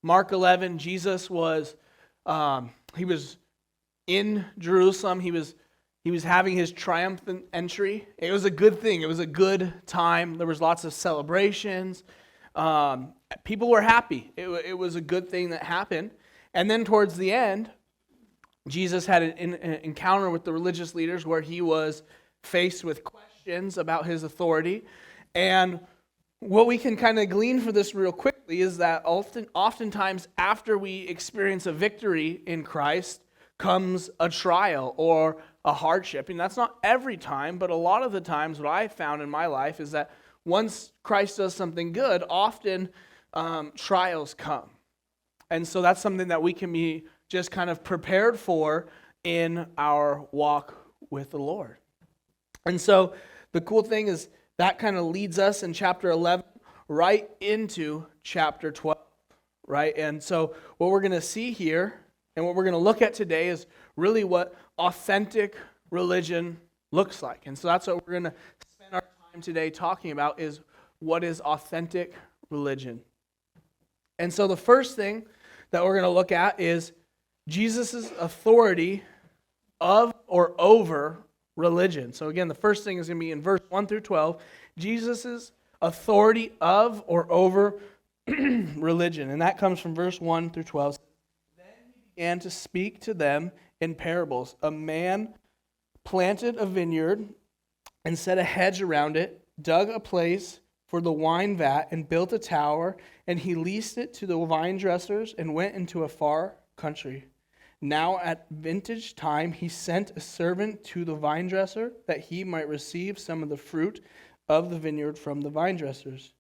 Mark 11, Jesus was he was in Jerusalem. He was having his triumphant entry. It was a good thing. It was a good time. There was lots of celebrations. People were happy. It was a good thing that happened. And then towards the end, Jesus had an encounter with the religious leaders where he was faced with questions about his authority. And what we can kind of glean for this real quickly is that oftentimes after we experience a victory in Christ comes a trial or a hardship. And that's not every time, but a lot of the times what I've found in my life is that once Christ does something good, often trials come. And so that's something that we can be just kind of prepared for in our walk with the Lord. And so the cool thing is that kind of leads us in chapter 11 right into chapter 12, right? And so what we're going to see here and what we're going to look at today is really what authentic religion looks like. And so that's what we're going to spend our time today talking about is what is authentic religion. And so the first thing that we're going to look at is Jesus' authority of or over religion. So again, the first thing is going to be in verse 1 through 12, Jesus' authority of or over religion. And that comes from verse 1 through 12. Then he began to speak to them in parables. A man planted a vineyard and set a hedge around it, dug a place for the wine vat and built a tower, and he leased it to the vine dressers and went into a far country. Now at vintage time he sent a servant to the vine dresser that he might receive some of the fruit of the vineyard from the vine dressers.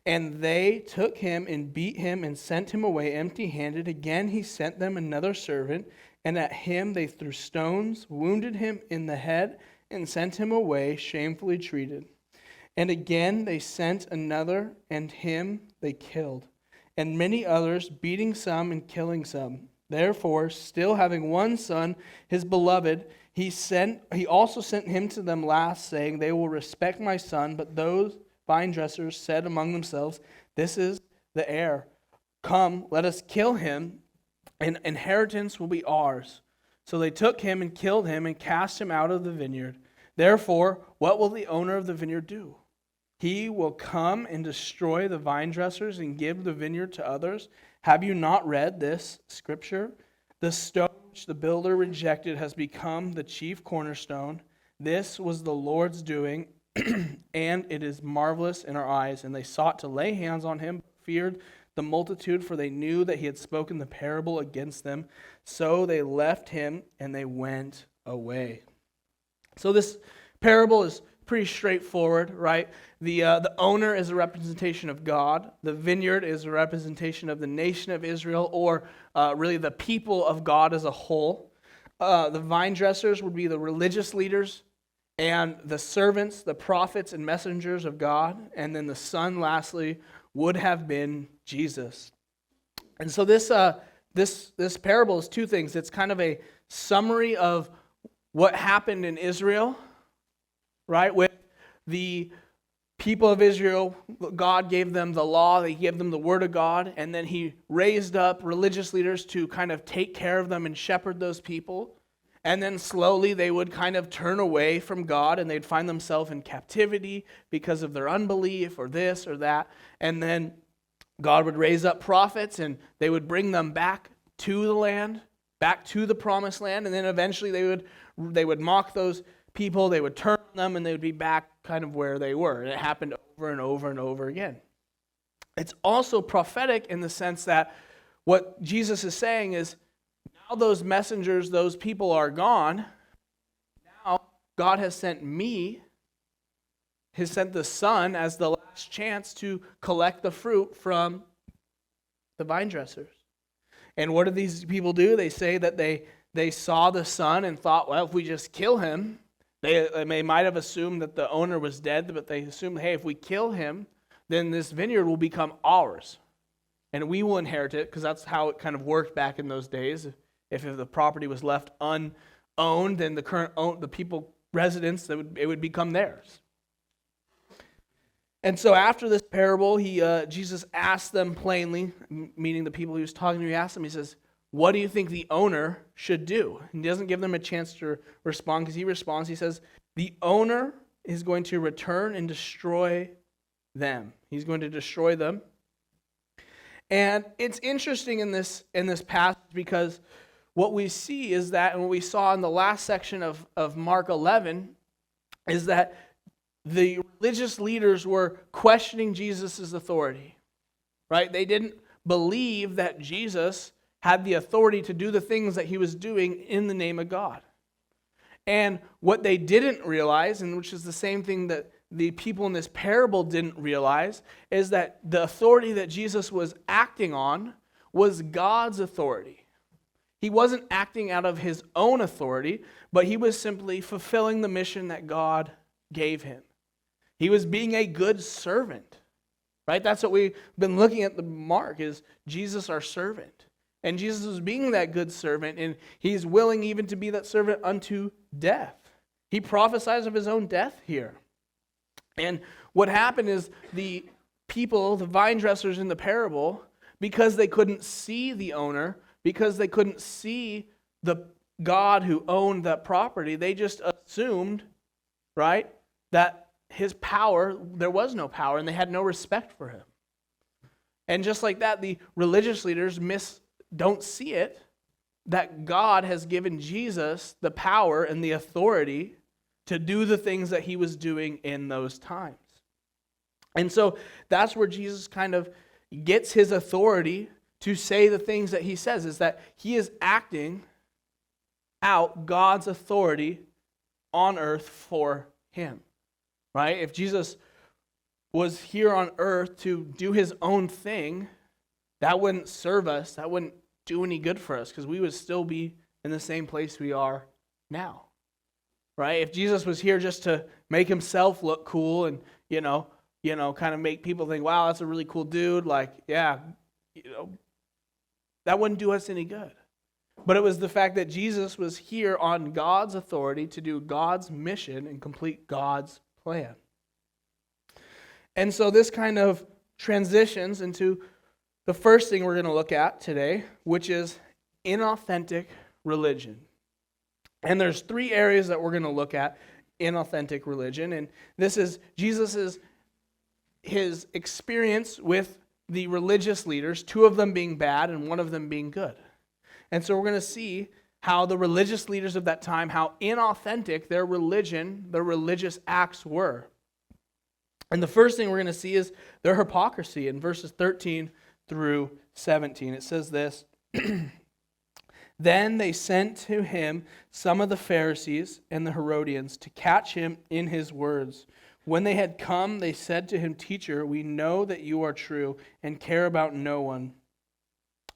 And they took him and beat him and sent him away empty-handed. Again he sent them another servant, and at him they threw stones, wounded him in the head, and sent him away shamefully treated. And again they sent another, and him they killed. And many others, beating some and killing some. Therefore, still having one son, his beloved, he also sent him to them last, saying, They will respect my son. But those vine dressers said among themselves, This is the heir. Come, let us kill him, and inheritance will be ours. So they took him and killed him and cast him out of the vineyard. Therefore, what will the owner of the vineyard do? He will come and destroy the vine dressers and give the vineyard to others. Have you not read this scripture? The stone which the builder rejected has become the chief cornerstone. This was the Lord's doing, and it is marvelous in our eyes. And they sought to lay hands on him, but feared the multitude, for they knew that he had spoken the parable against them. So they left him and they went away. So this parable is pretty straightforward, right? The owner is a representation of God. The vineyard is a representation of the nation of Israel, or really the people of God as a whole. The vine dressers would be the religious leaders, and the servants, the prophets and messengers of God, and then the son, lastly, would have been Jesus. And so this parable is two things. It's kind of a summary of what happened in Israel, right? With the people of Israel, God gave them the law, He gave them the word of God, and then He raised up religious leaders to kind of take care of them and shepherd those people. And then slowly they would kind of turn away from God, and they'd find themselves in captivity because of their unbelief or this or that. And then God would raise up prophets, and they would bring them back to the land, back to the promised land, and then eventually they would mock those people, they would turn on them, and they would be back kind of where they were. And it happened over and over and over again. It's also prophetic in the sense that what Jesus is saying is, now those messengers, those people are gone. Now God has sent me, has sent the Son as the last chance to collect the fruit from the vine dressers. And what did these people do? They say that they saw the Son and thought, well, if we just kill him, they might have assumed that the owner was dead, but they assumed, hey, if we kill him, then this vineyard will become ours. And we will inherit it, because that's how it kind of worked back in those days. If the property was left unowned, then the people, residents, it would become theirs. And so after this parable, Jesus asked them plainly, meaning the people he was talking to, he asked them, he says, what do you think the owner should do? And he doesn't give them a chance to respond, because he responds, he says, the owner is going to return and destroy them. He's going to destroy them. And it's interesting in this passage, because what we see is that, and what we saw in the last section of Mark 11, is that the religious leaders were questioning Jesus' authority, right? They didn't believe that Jesus had the authority to do the things that he was doing in the name of God. And what they didn't realize, and which is the same thing that the people in this parable didn't realize, is that the authority that Jesus was acting on was God's authority. He wasn't acting out of his own authority, but he was simply fulfilling the mission that God gave him. He was being a good servant, right? That's what we've been looking at the mark, is Jesus our servant. And Jesus was being that good servant, and he's willing even to be that servant unto death. He prophesies of his own death here. And what happened is the people, the vine dressers in the parable, because they couldn't see the owner, because they couldn't see the God who owned that property, they just assumed, right, that his power, there was no power, and they had no respect for him. And just like that, the religious leaders don't see it, that God has given Jesus the power and the authority to do the things that he was doing in those times. And so that's where Jesus kind of gets his authority to say the things that he says, is that he is acting out God's authority on earth for him. Right? If Jesus was here on earth to do his own thing, that wouldn't serve us. That wouldn't do any good for us, because we would still be in the same place we are now. Right? If Jesus was here just to make himself look cool and, kind of make people think, wow, that's a really cool dude, that wouldn't do us any good. But it was the fact that Jesus was here on God's authority to do God's mission and complete God's plan. And so this kind of transitions into the first thing we're going to look at today, which is inauthentic religion. And there's 3 areas that we're going to look at in authentic religion. And this is Jesus' his experience with the religious leaders, 2 of them being bad and 1 of them being good. And so we're going to see how the religious leaders of that time, how inauthentic their religion, their religious acts were. And the first thing we're going to see is their hypocrisy in verses 13 through 17. It says this, Then they sent to him some of the Pharisees and the Herodians to catch him in his words. When they had come, they said to him, Teacher, we know that you are true and care about no one,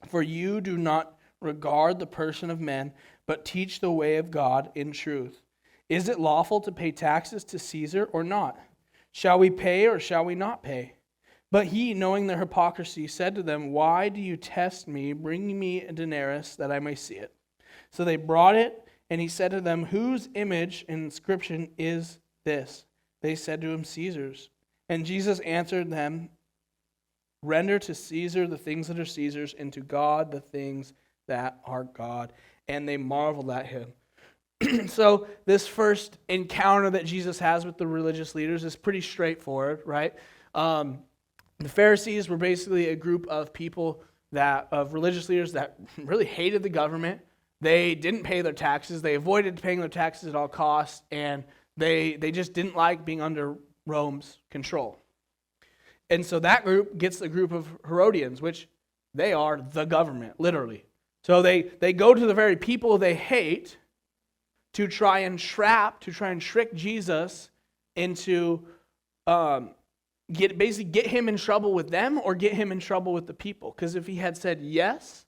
for you do not regard the person of men, but teach the way of God in truth. Is it lawful to pay taxes to Caesar or not? Shall we pay or shall we not pay? But he, knowing their hypocrisy, said to them, Why do you test me? Bring me a denarius that I may see it. So they brought it, and he said to them, Whose image and inscription is this? They said to him, Caesar's. And Jesus answered them, Render to Caesar the things that are Caesar's, and to God the things that are God. And they marveled at him. So this first encounter that Jesus has with the religious leaders is pretty straightforward, right? The Pharisees were basically a group of people of religious leaders that really hated the government. They didn't pay their taxes. They avoided paying their taxes at all costs, and they just didn't like being under Rome's control. And so that group gets the group of Herodians, which they are the government, literally. So they go to the very people they hate to try and trick Jesus into get him in trouble with them or get him in trouble with the people. Because if he had said yes,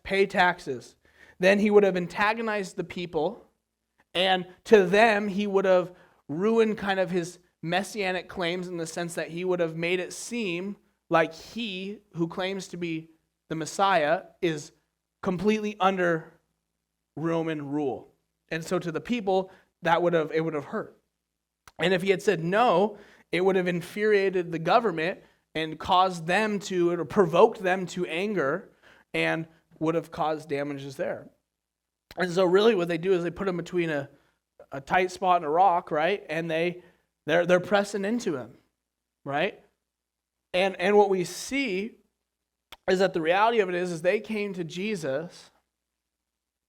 pay taxes, then he would have antagonized the people, and to them he would have ruined kind of his messianic claims in the sense that he would have made it seem like he who claims to be the Messiah is completely under Roman rule. And so to the people, it would have hurt. And if he had said no, it would have infuriated the government and caused them to, or provoked them to anger, and would have caused damages there. And so really what they do is they put him between a tight spot and a rock, right? And they're pressing into him, right? And what we see is that the reality of it is they came to Jesus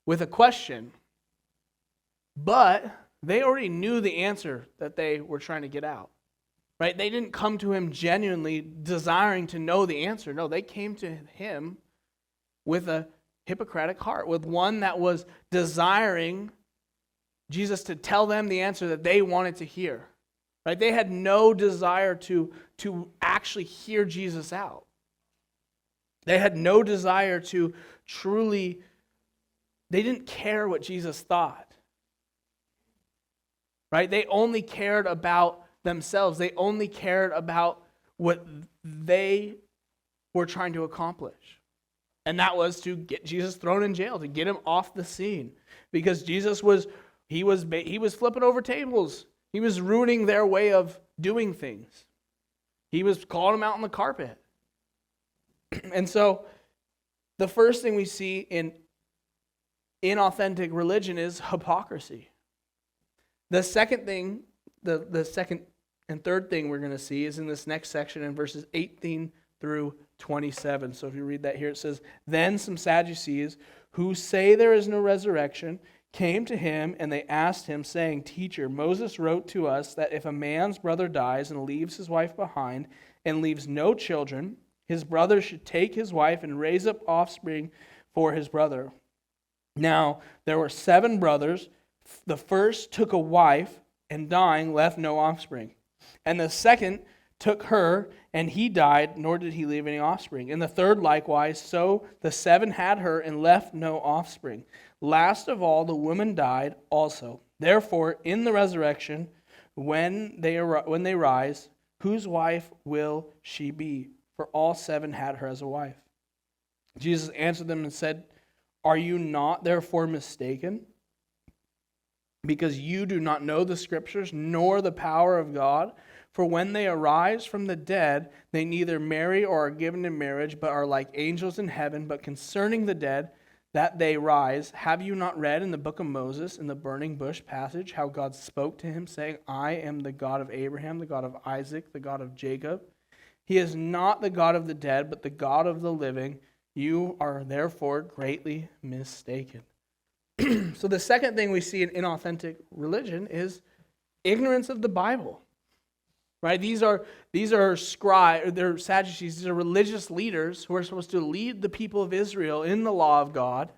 with a question, but they already knew the answer that they were trying to get out, right? They didn't come to him genuinely desiring to know the answer. No, they came to him with a Hippocratic heart, with one that was desiring Jesus to tell them the answer that they wanted to hear. Right? They had no desire to actually hear Jesus out. They had no desire to truly, they didn't care what Jesus thought. Right? They only cared about themselves. They only cared about what they were trying to accomplish. And that was to get Jesus thrown in jail, to get him off the scene. Because Jesus was flipping over tables. He was ruining their way of doing things. He was calling them out on the carpet. And so the first thing we see in inauthentic religion is hypocrisy. The second thing, the second and third thing we're going to see is in this next section in verses 18 through 27. So if you read that here, it says, "Then some Sadducees who say there is no resurrection came to him, and they asked him, saying, 'Teacher, Moses wrote to us that if a man's brother dies and leaves his wife behind and leaves no children, his brother should take his wife and raise up offspring for his brother. Now, there were 7 brothers. The first took a wife, and dying left no offspring. And the second took her, and he died, nor did he leave any offspring. And the third likewise, so the 7 had her and left no offspring. Last of all, the woman died also. Therefore, in the resurrection, when they rise, whose wife will she be? For all 7 had her as a wife.' Jesus answered them and said, 'Are you not therefore mistaken? Because you do not know the Scriptures, nor the power of God? For when they arise from the dead, they neither marry or are given in marriage, but are like angels in heaven. But concerning the dead, that they rise, have you not read in the book of Moses, in the burning bush passage, how God spoke to him, saying, I am the God of Abraham, the God of Isaac, the God of Jacob? He is not the God of the dead, but the God of the living. You are therefore greatly mistaken.'" So the second thing we see in inauthentic religion is ignorance of the Bible. Right? These are scribes, they're Sadducees, these are religious leaders who are supposed to lead the people of Israel in the law of God,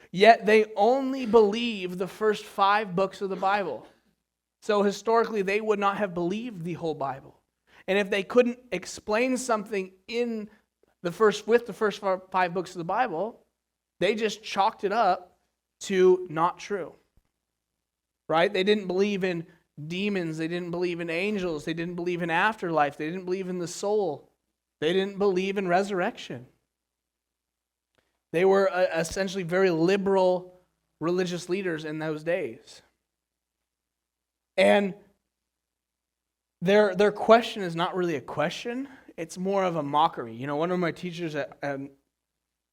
yet they only believe the first 5 books of the Bible. So historically, they would not have believed the whole Bible. And if they couldn't explain something with the first 5 books of the Bible, they just chalked it up to not true. Right? They didn't believe in demons, they didn't believe in angels, they didn't believe in afterlife, they didn't believe in the soul, they didn't believe in resurrection. They were essentially very liberal religious leaders in those days. And their question is not really a question, it's more of a mockery. You know, one of my teachers at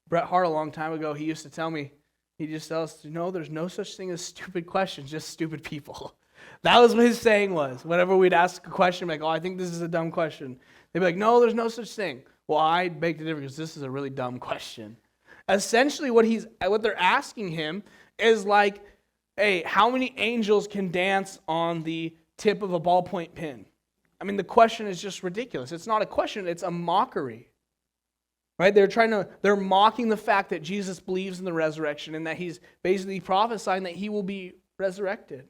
Bret Hart a long time ago, he used to tell me, he just tells us, there's no such thing as stupid questions, just stupid people. That was what his saying was. Whenever we'd ask a question, like, I think this is a dumb question. They'd be like, no, there's no such thing. Well, I beg to differ because this is a really dumb question. Essentially, what they're asking him is like, hey, how many angels can dance on the tip of a ballpoint pen? I mean, the question is just ridiculous. It's not a question, it's a mockery. Right? They're mocking the fact that Jesus believes in the resurrection and that he's basically prophesying that he will be resurrected.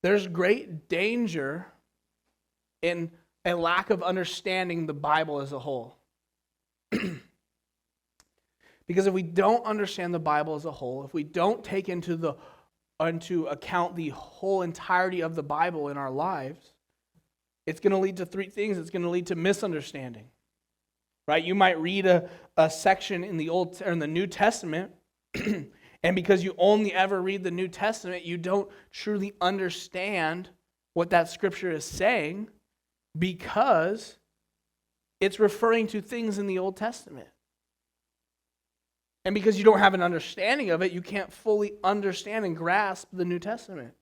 There's great danger in a lack of understanding the Bible as a whole. Because if we don't understand the Bible as a whole, if we don't take into account the whole entirety of the Bible in our lives, it's going to lead to 3 things. It's going to lead to misunderstanding. Right? You might read a section in the New Testament, And because you only ever read the New Testament, you don't truly understand what that scripture is saying because it's referring to things in the Old Testament. And because you don't have an understanding of it, you can't fully understand and grasp the New Testament.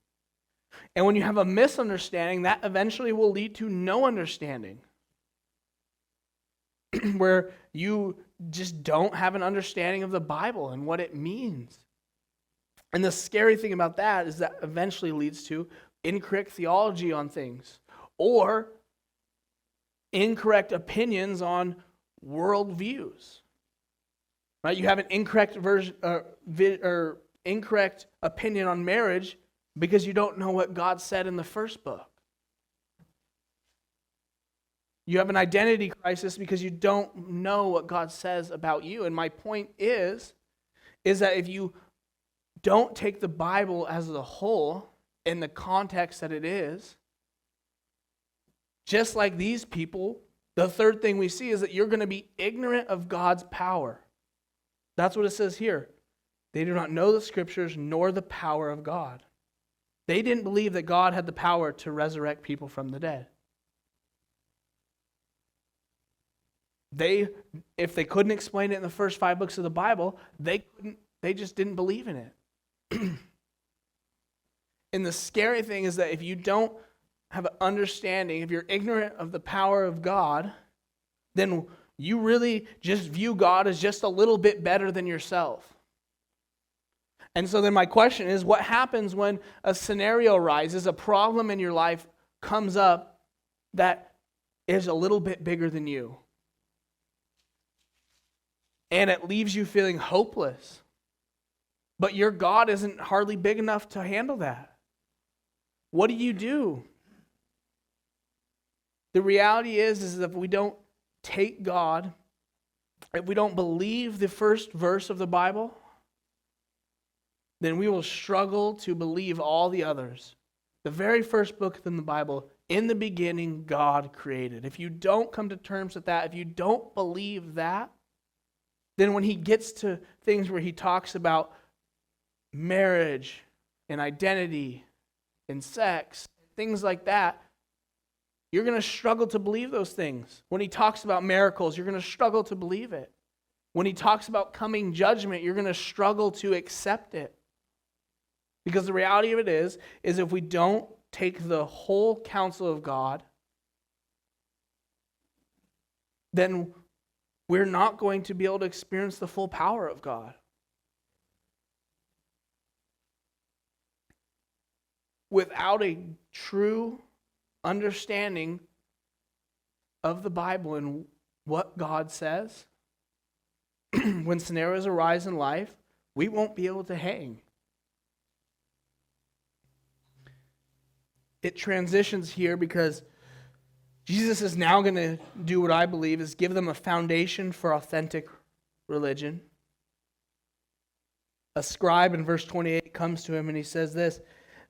And when you have a misunderstanding, that eventually will lead to no understanding. Where you just don't have an understanding of the Bible and what it means. And the scary thing about that is that eventually leads to incorrect theology on things or incorrect opinions on worldviews. Right? You have an incorrect incorrect opinion on marriage because you don't know what God said in the first book. You have an identity crisis because you don't know what God says about you. And my point is that if you don't take the Bible as a whole in the context that it is, just like these people, the third thing we see is that you're going to be ignorant of God's power. That's what it says here. They do not know the scriptures nor the power of God. They didn't believe that God had the power to resurrect people from the dead. If they couldn't explain it in the first 5 books of the Bible, they just didn't believe in it. And the scary thing is that if you don't have an understanding, if you're ignorant of the power of God, then you really just view God as just a little bit better than yourself. And so then my question is, what happens when a scenario arises, a problem in your life comes up that is a little bit bigger than you? And it leaves you feeling hopeless. But your God isn't hardly big enough to handle that. What do? The reality is if we don't take God, if we don't believe the first verse of the Bible, then we will struggle to believe all the others. The very first book in the Bible, in the beginning, God created. If you don't come to terms with that, if you don't believe that, then when he gets to things where he talks about marriage and identity and sex, things like that, you're going to struggle to believe those things. When he talks about miracles, you're going to struggle to believe it. When he talks about coming judgment, you're going to struggle to accept it. Because the reality of it is if we don't take the whole counsel of God, then we're not going to be able to experience the full power of God. Without a true understanding of the Bible and what God says, when scenarios arise in life, we won't be able to hang. It transitions here because Jesus is now going to do what I believe is give them a foundation for authentic religion. A scribe in verse 28 comes to him and he says this,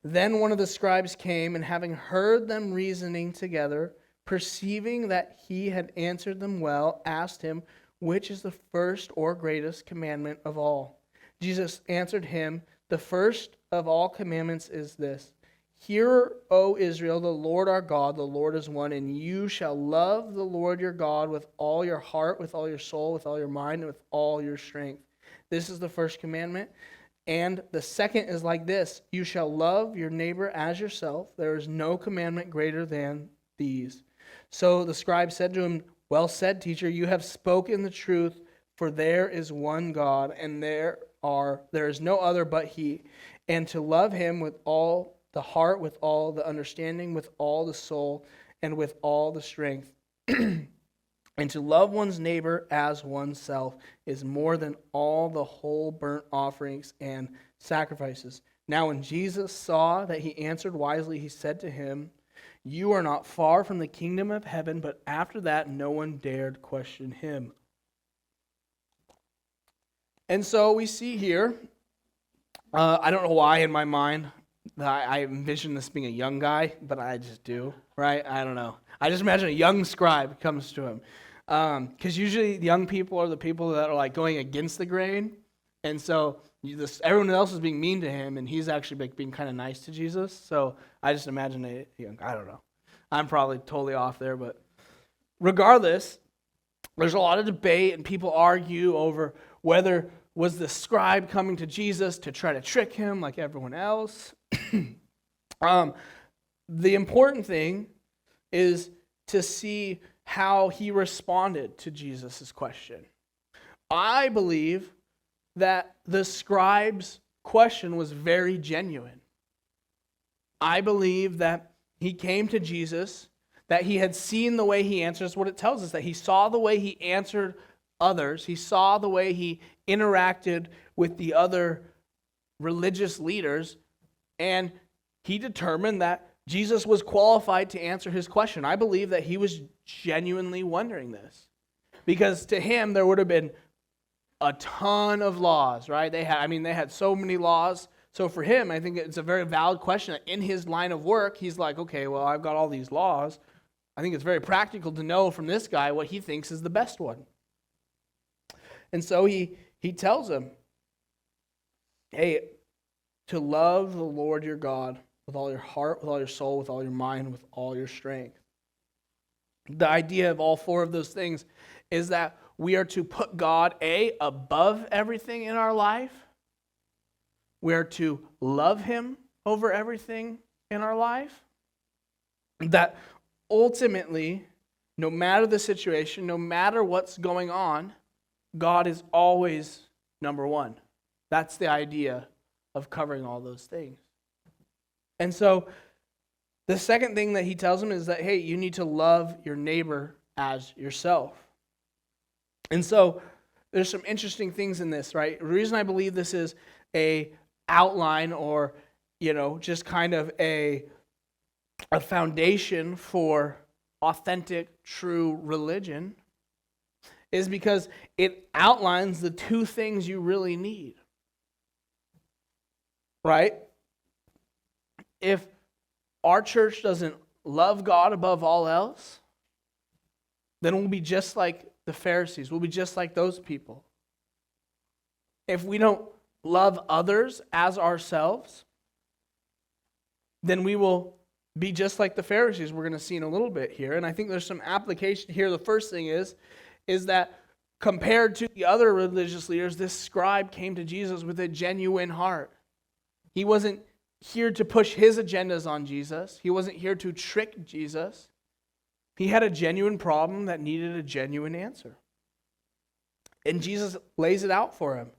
"Then one of the scribes came, and having heard them reasoning together, perceiving that he had answered them well, asked him, 'Which is the first or greatest commandment of all?' Jesus answered him, 'The first of all commandments is this, Hear, O Israel, the Lord our God, the Lord is one, and you shall love the Lord your God with all your heart, with all your soul, with all your mind, and with all your strength. This is the first commandment. And the second is like this, you shall love your neighbor as yourself. There is no commandment greater than these.' So the scribe said to him, 'Well said, teacher, you have spoken the truth, for there is one God, and there is no other but he. And to love him with all the heart, with all the understanding, with all the soul, and with all the strength. And to love one's neighbor as oneself is more than all the whole burnt offerings and sacrifices.' Now when Jesus saw that he answered wisely, he said to him, 'You are not far from the kingdom of heaven.' But after that, no one dared question him." And so we see here, I don't know why in my mind, I envision this being a young guy, but I just do, right? I don't know. I just imagine a young scribe comes to him. Because usually the young people are the people that are like going against the grain. And so everyone else is being mean to him, and he's actually being kind of nice to Jesus. So I just imagine I don't know. I'm probably totally off there, but regardless, there's a lot of debate, and people argue over whether was the scribe coming to Jesus to try to trick him like everyone else. The important thing is to see how he responded to Jesus' question. I believe that the scribe's question was very genuine. I believe that he came to Jesus, that he had seen the way he answers. What it tells us, that he saw the way he answered others. He saw the way he interacted with the other religious leaders, and he determined that Jesus was qualified to answer his question. I believe that he was genuinely wondering this, because to him there would have been a ton of laws, right? They had so many laws. So for him, I think it's a very valid question. In his line of work, he's like, okay, well, I've got all these laws. I think it's very practical to know from this guy what he thinks is the best one. And so he tells him, hey, to love the Lord your God with all your heart, with all your soul, with all your mind, with all your strength. The idea of all four of those things is that we are to put God, above everything in our life. We are to love him over everything in our life. That ultimately, no matter the situation, no matter what's going on, God is always number one. That's the idea of covering all those things. And so the second thing that he tells him is that, hey, you need to love your neighbor as yourself. And so there's some interesting things in this, right? The reason I believe this is a outline, or just kind of a foundation for authentic, true religion, is because it outlines the two things you really need. Right? If our church doesn't love God above all else, then we'll be just like the Pharisees. We'll be just like those people. If we don't love others as ourselves, then we will be just like the Pharisees. We're going to see in a little bit here. And I think there's some application here. The first thing is that compared to the other religious leaders, this scribe came to Jesus with a genuine heart. He wasn't here to push his agendas on Jesus. He wasn't here to trick Jesus. He had a genuine problem that needed a genuine answer. And Jesus lays it out for him.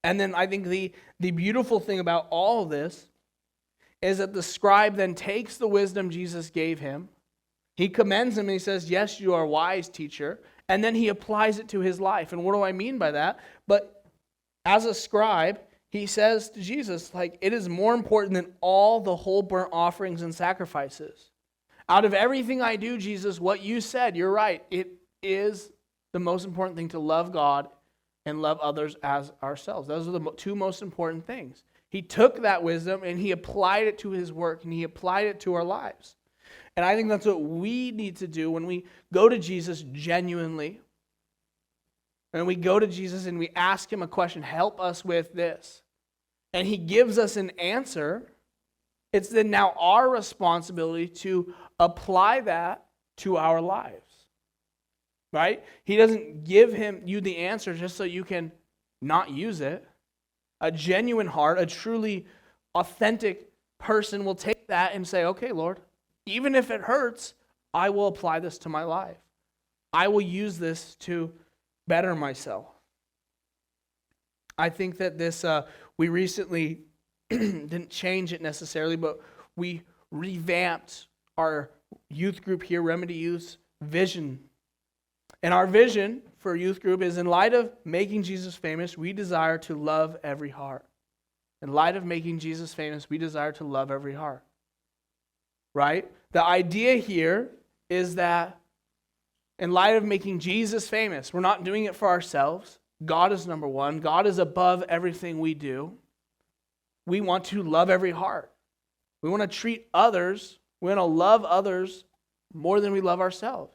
And then I think the beautiful thing about all of this is that the scribe then takes the wisdom Jesus gave him. He commends him and he says, yes, you are wise, teacher. And then he applies it to his life. And what do I mean by that? But as a scribe, he says to Jesus, it is more important than all the whole burnt offerings and sacrifices. Out of everything I do, Jesus, what you said, you're right. It is the most important thing to love God and love others as ourselves. Those are the two most important things. He took that wisdom and he applied it to his work, and he applied it to our lives. And I think that's what we need to do when we go to Jesus genuinely. And we go to Jesus and we ask him a question, help us with this. And he gives us an answer. It's then now our responsibility to apply that to our lives. Right? He doesn't give you the answer just so you can not use it. A genuine heart, a truly authentic person will take that and say, okay, Lord, even if it hurts, I will apply this to my life. I will use this to better myself. I think that this, we recently didn't change it necessarily, but we revamped our youth group here, Remedy Youth's vision. And our vision for youth group is, in light of making Jesus famous, we desire to love every heart. In light of making Jesus famous, we desire to love every heart. Right? The idea here is that in light of making Jesus famous, we're not doing it for ourselves. God is number one. God is above everything we do. We want to love every heart. We want to treat others, we want to love others more than we love ourselves.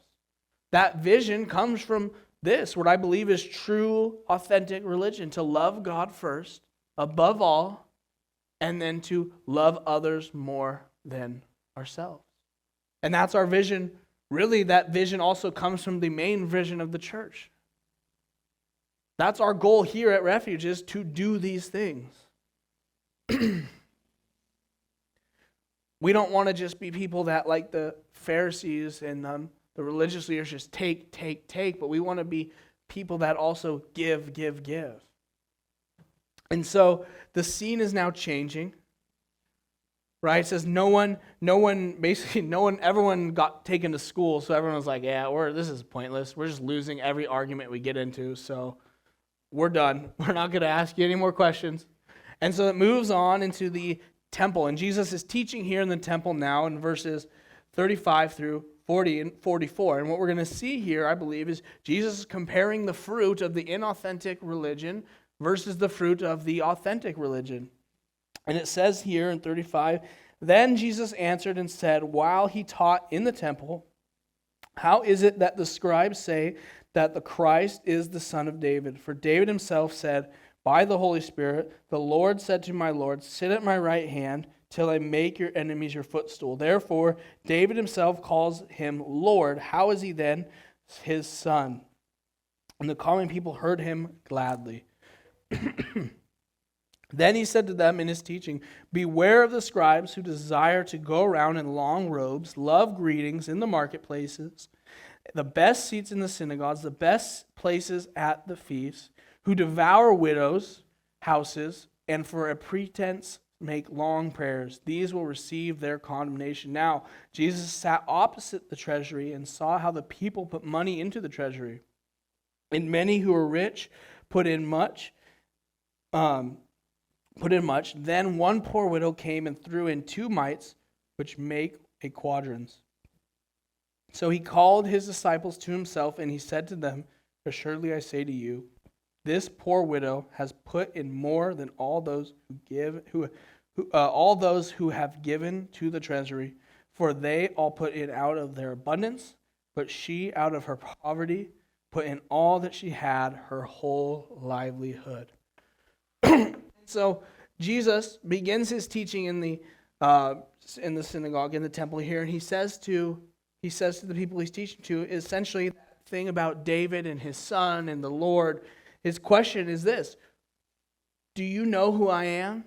That vision comes from this, what I believe is true, authentic religion, to love God first, above all, and then to love others more than ourselves. And that's our vision. Really, that vision also comes from the main vision of the church. That's our goal here at Refuge, is to do these things. We don't want to just be people that, like the Pharisees and the religious leaders, just take, but we want to be people that also give. And so the scene is now changing, right? It says everyone got taken to school, so everyone was like, yeah, this is pointless. We're just losing every argument we get into, so we're done. We're not going to ask you any more questions. And so it moves on into the temple, and Jesus is teaching here in the temple now in verses 35 through 40 and 44. And what we're going to see here, I believe, is Jesus is comparing the fruit of the inauthentic religion versus the fruit of the authentic religion. And it says here in 35, "Then Jesus answered and said, while he taught in the temple, how is it that the scribes say that the Christ is the son of David? For David himself said, by the Holy Spirit, the Lord said to my Lord, sit at my right hand till I make your enemies your footstool. Therefore, David himself calls him Lord. How is he then his son?" And the common people heard him gladly. Then he said to them in his teaching, "Beware of the scribes who desire to go around in long robes, love greetings in the marketplaces, the best seats in the synagogues, the best places at the feasts, who devour widows' houses, and for a pretense make long prayers. These will receive their condemnation." Now, Jesus sat opposite the treasury and saw how the people put money into the treasury. And many who were rich put in much. Then one poor widow came and threw in 2 mites, which make a quadrans. So he called his disciples to himself, and he said to them, "Assuredly I say to you, this poor widow has put in more than all those who have given to the treasury, for they all put in out of their abundance, but she out of her poverty put in all that she had, her whole livelihood." So Jesus begins his teaching in the synagogue, in the temple here, and he says to the people he's teaching to, essentially that thing about David and his son and the Lord. His question is this: do you know who I am?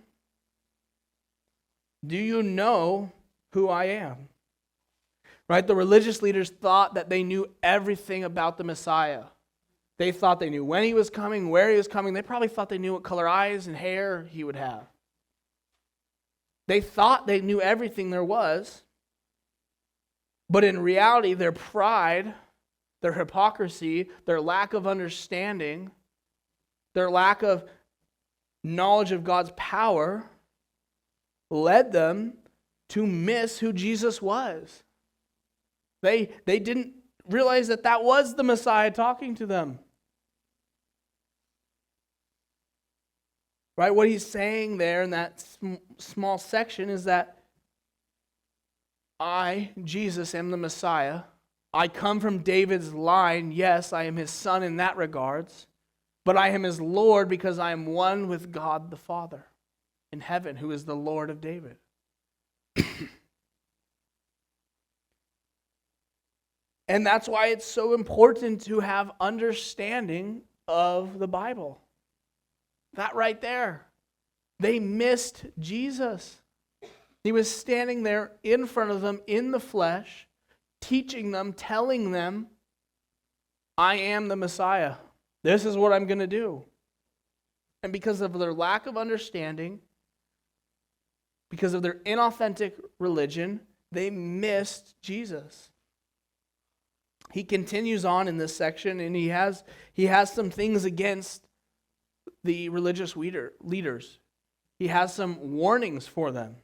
Do you know who I am? Right? The religious leaders thought that they knew everything about the Messiah. They thought they knew when he was coming, where he was coming. They probably thought they knew what color eyes and hair he would have. They thought they knew everything there was. But in reality, their pride, their hypocrisy, their lack of understanding, their lack of knowledge of God's power led them to miss who Jesus was. They didn't realize that was the Messiah talking to them. Right? What he's saying there in that small section is that I, Jesus, am the Messiah. I come from David's line. Yes, I am his son in that regards. But I am his Lord because I am one with God the Father in heaven, who is the Lord of David. And that's why it's so important to have understanding of the Bible. That right there. They missed Jesus. He was standing there in front of them in the flesh, teaching them, telling them, I am the Messiah. This is what I'm going to do. And because of their lack of understanding, because of their inauthentic religion, they missed Jesus. He continues on in this section, and he has some things against the religious leaders. He has some warnings for them.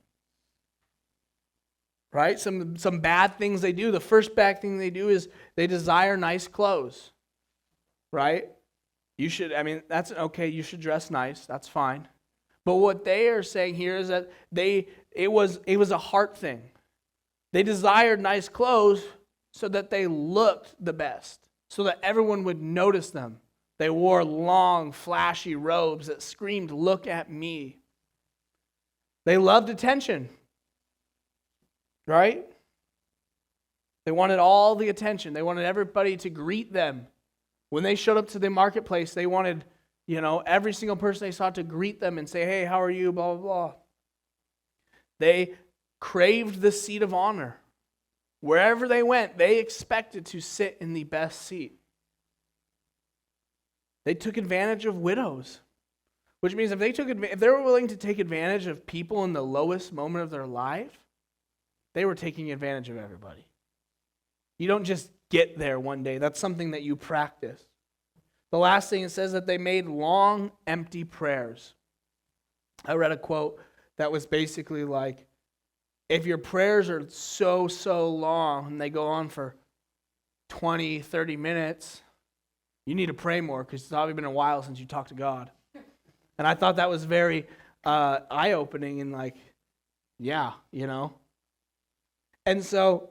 Right? Some bad things they do. The first bad thing they do is they desire nice clothes. Right? That's okay, you should dress nice, that's fine. But what they are saying here is that it was a heart thing. They desired nice clothes so that they looked the best. so that everyone would notice them. They wore long, flashy robes that screamed, "Look at me." They loved attention, right? They wanted all the attention. They wanted everybody to greet them. When they showed up to the marketplace, they wanted, every single person they saw to greet them and say, "Hey, how are you?" Blah, blah, blah. They craved the seat of honor. Wherever they went, they expected to sit in the best seat. They took advantage of widows, which means if they were willing to take advantage of people in the lowest moment of their life, they were taking advantage of everybody. You don't just get there one day. That's something that you practice. The last thing it says that they made long, empty prayers. I read a quote that was basically like, if your prayers are so long and they go on for 20, 30 minutes, you need to pray more because it's probably been a while since you talked to God. And I thought that was very eye-opening and like, yeah, And so,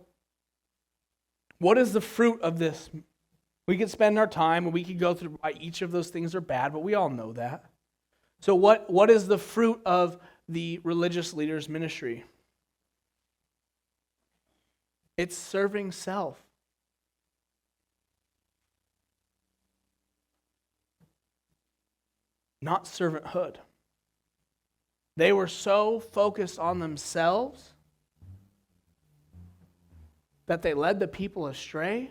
what is the fruit of this? We could spend our time and we could go through why each of those things are bad, but we all know that. So what is the fruit of the religious leader's ministry? It's serving self. Not servanthood. They were so focused on themselves that they led the people astray.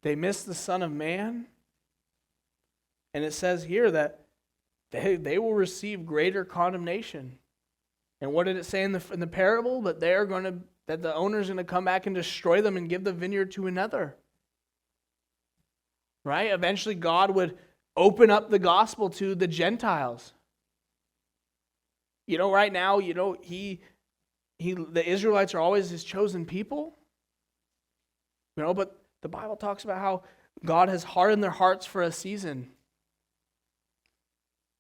They missed the Son of Man. And it says here that they will receive greater condemnation. And what did it say in the parable? That the owner's going to come back and destroy them and give the vineyard to another. Right? Eventually God would open up the gospel to the Gentiles. Right now, the Israelites are always his chosen people. But the Bible talks about how God has hardened their hearts for a season.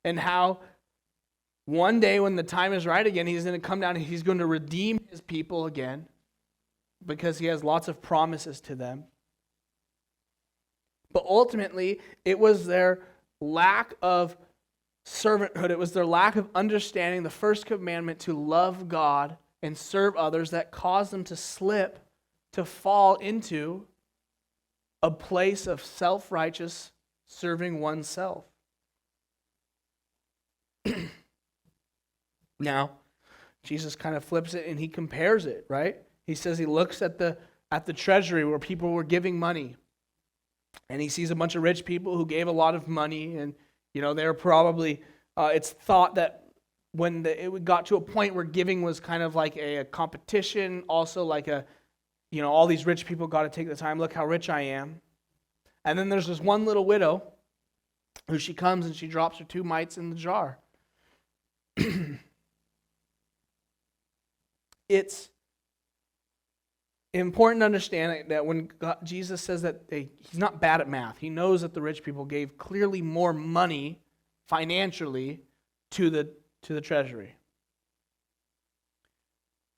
And how one day when the time is right again, he's going to come down and he's going to redeem his people again because he has lots of promises to them. But ultimately, it was their lack of servanthood. It was their lack of understanding the first commandment to love God and serve others that caused them to slip, to fall into a place of self-righteous serving oneself. Now, Jesus kind of flips it and he compares it, right? He says he looks at the treasury where people were giving money. And he sees a bunch of rich people who gave a lot of money, and they're probably. It's thought that when it got to a point where giving was kind of like a competition, also like all these rich people got to take the time. Look how rich I am. And then there's this one little widow, who she comes and she drops her 2 mites in the jar. It's important to understand that when Jesus says that he's not bad at math. He knows that the rich people gave clearly more money financially to the treasury.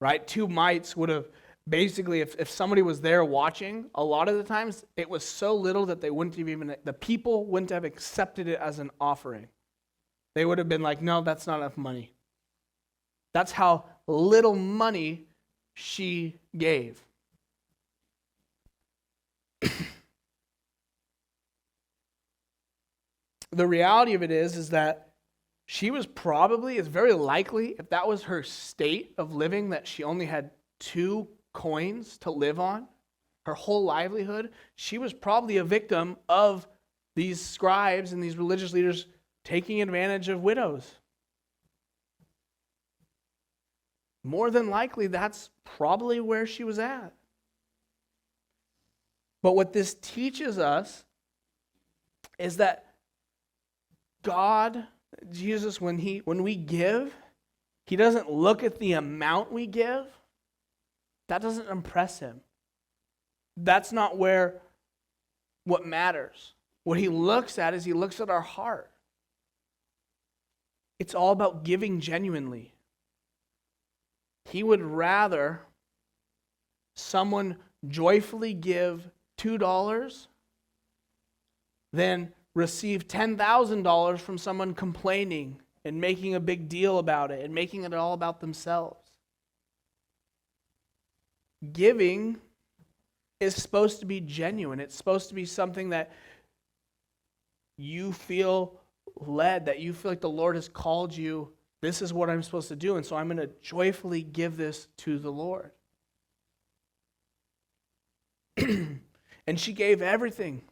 Right? 2 mites would have basically, if somebody was there watching, a lot of the times it was so little that the people wouldn't have accepted it as an offering. They would have been like, no, that's not enough money. That's how little money she gave. The reality of it is that she was probably, it's very likely, if that was her state of living, that she only had 2 coins to live on, her whole livelihood, she was probably a victim of these scribes and these religious leaders taking advantage of widows. More than likely, that's probably where she was at. But what this teaches us is that God, Jesus, when we give, he doesn't look at the amount we give. That doesn't impress him. That's not what matters. What he looks at is he looks at our heart. It's all about giving genuinely. He would rather someone joyfully give $2 than receive $10,000 from someone complaining and making a big deal about it and making it all about themselves. Giving is supposed to be genuine. It's supposed to be something that you feel led, that you feel like the Lord has called you. This is what I'm supposed to do, and so I'm going to joyfully give this to the Lord. And she gave everything.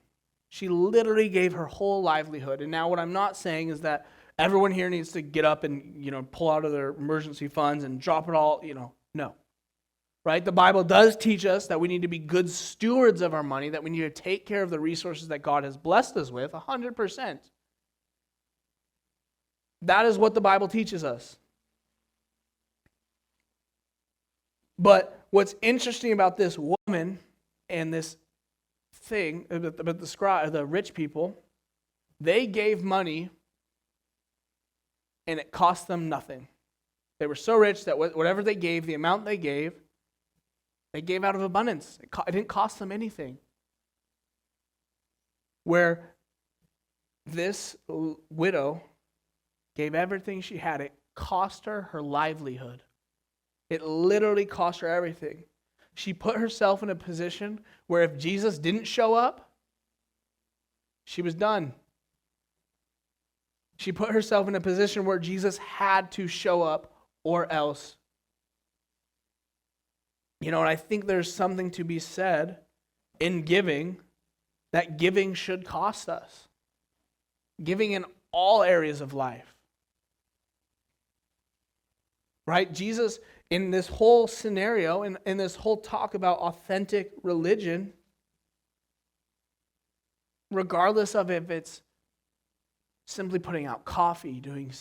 She literally gave her whole livelihood. And now what I'm not saying is that everyone here needs to get up and, pull out of their emergency funds and drop it all, no. Right? The Bible does teach us that we need to be good stewards of our money, that we need to take care of the resources that God has blessed us with 100%. That is what the Bible teaches us. But what's interesting about this woman and this thing, about the rich people, they gave money and it cost them nothing. They were so rich that whatever they gave, the amount they gave out of abundance. It didn't cost them anything. Where this widow gave everything she had, it cost her her livelihood. It literally cost her everything. She put herself in a position where if Jesus didn't show up, she was done. She put herself in a position where Jesus had to show up or else. And I think there's something to be said in giving, that giving should cost us. Giving in all areas of life. Right? Jesus, in this whole scenario, in this whole talk about authentic religion, regardless of if it's simply putting out coffee, doing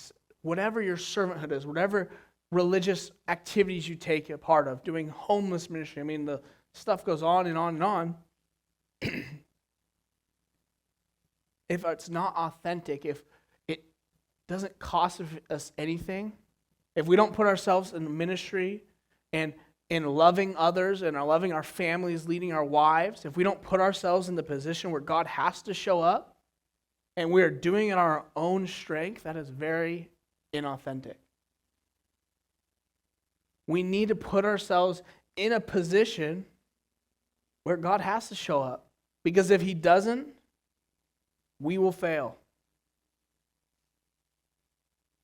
whatever your servanthood is, whatever religious activities you take a part of, doing homeless ministry. The stuff goes on and on and on. If it's not authentic, if it doesn't cost us anything, if we don't put ourselves in ministry and in loving others and loving our families, leading our wives, if we don't put ourselves in the position where God has to show up and we are doing it on our own strength, that is very inauthentic. We need to put ourselves in a position where God has to show up. Because if He doesn't, we will fail.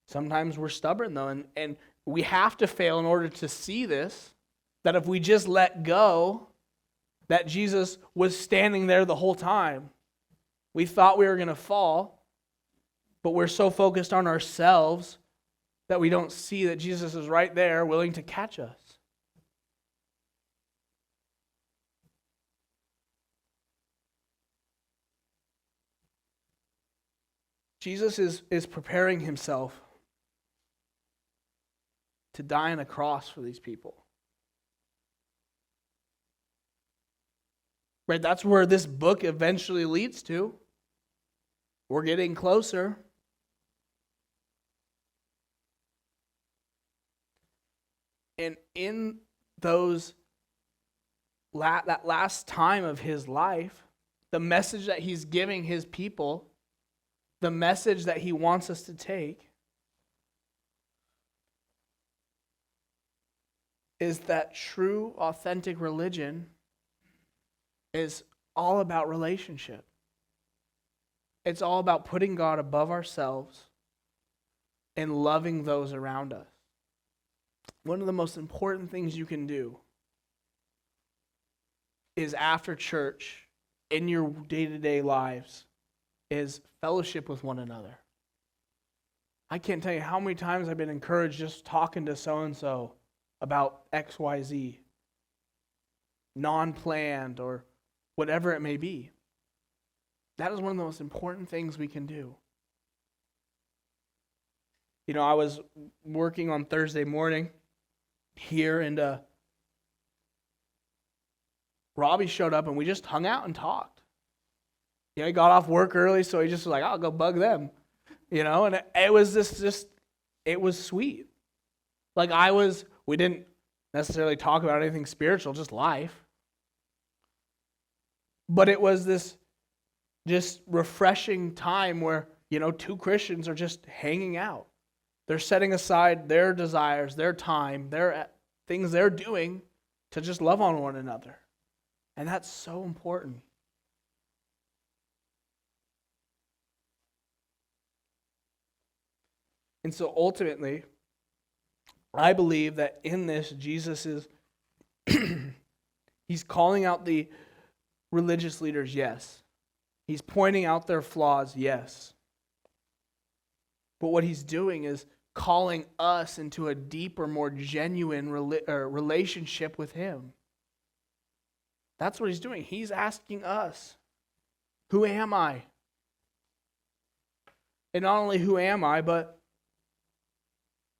Sometimes we're stubborn, though, and we have to fail in order to see this, that if we just let go, that Jesus was standing there the whole time. We thought we were going to fall, but we're so focused on ourselves that we don't see that Jesus is right there willing to catch us. Jesus is preparing Himself to die on a cross for these people. Right? That's where this book eventually leads to. We're getting closer. And in that last time of His life, the message that He's giving His people, the message that He wants us to take, is that true, authentic religion is all about relationship. It's all about putting God above ourselves and loving those around us. One of the most important things you can do is after church, in your day-to-day lives, is fellowship with one another. I can't tell you how many times I've been encouraged just talking to so-and-so about XYZ, non-planned or whatever it may be. That is one of the most important things we can do. I was working on Thursday morning here, and Robbie showed up, and we just hung out and talked. He got off work early, so he just was like, I'll go bug them. And it was it was sweet. We didn't necessarily talk about anything spiritual, just life. But it was this just refreshing time where, two Christians are just hanging out. They're setting aside their desires, their time, their things they're doing to just love on one another. And that's so important. And so ultimately, I believe that in this, Jesus is, he's calling out the religious leaders, yes. He's pointing out their flaws, yes. But what he's doing is calling us into a deeper, more genuine relationship with him. That's what he's doing. He's asking us, who am I? And not only who am I, but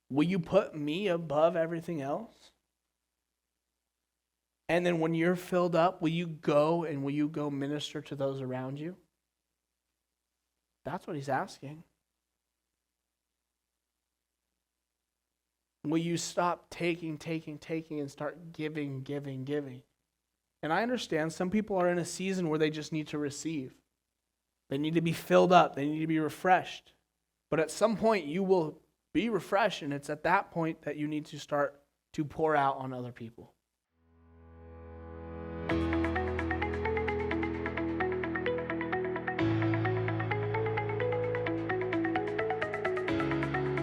will you put me above everything else? And then when you're filled up, will you go minister to those around you? That's what he's asking. Will you stop taking, and start giving? And I understand some people are in a season where they just need to receive. They need to be filled up. They need to be refreshed. But at some point, you will be refreshed, and it's at that point that you need to start to pour out on other people.